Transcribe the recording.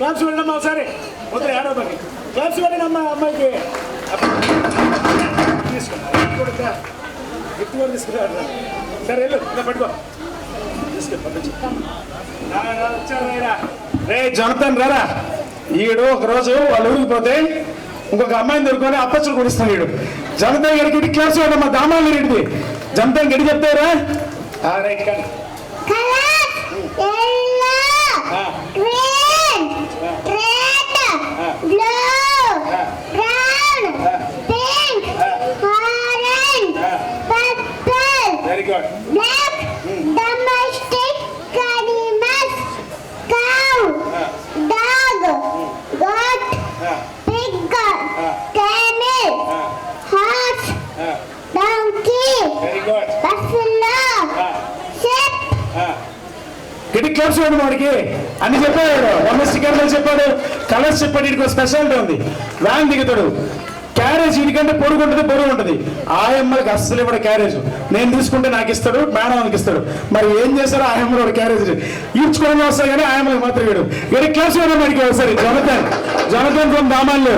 claps వెళ్ళమ్మా ఒకసారి వద్దు ఏడవకి క్లాప్స్ వెళ్ళినమ్మా అమ్మాయికి తీసుకున్నా ఎక్కువ తీసుకురా సరే వెళ్ళు ఇలా పట్టుకో తీసుకెళ్ళి పంపించు వచ్చారా రే జనతన్ రారా ఈడు ఒకరోజు వాళ్ళ ఊరికి పోతే ఇంకొక అమ్మాయిని దొరుకుని అప్పచ్చులు కొనిస్తాను వీడు జనతా గడికి క్లాస్ మా దామాలు రెడ్డిది జనతా గడి చెప్తారా వెరీ గుడ్ గడి క్లాప్స్ ఇవ్వండి వాడికి అన్ని చెప్పాడు డొమెస్టిక్ కెమెరాలు చెప్పాడు కలర్స్ చెప్పాడు వీడికి ఒక స్పెషాలిటీ ఉంది వ్యాన్ దిగుతాడు క్యారేజ్ వీడికంటే పొరుగు ఉంటుంది ఆయమ్మకి అస్సలు ఇవ్వడు క్యారేజ్ నేను తీసుకుంటే నాకు ఇస్తాడు మేడానికి ఇస్తాడు మరి ఏం చేస్తారో ఆయమ్మలో క్యారేజ్ ఈడ్చుకోవడం వస్తాయి కానీ ఆయమ్మకి మాత్రం వీడు గడి క్లాప్స్ ఇవ్వడం వాడికి ఒకసారి జనతన్ ఫ్రమ్ దామాన్లు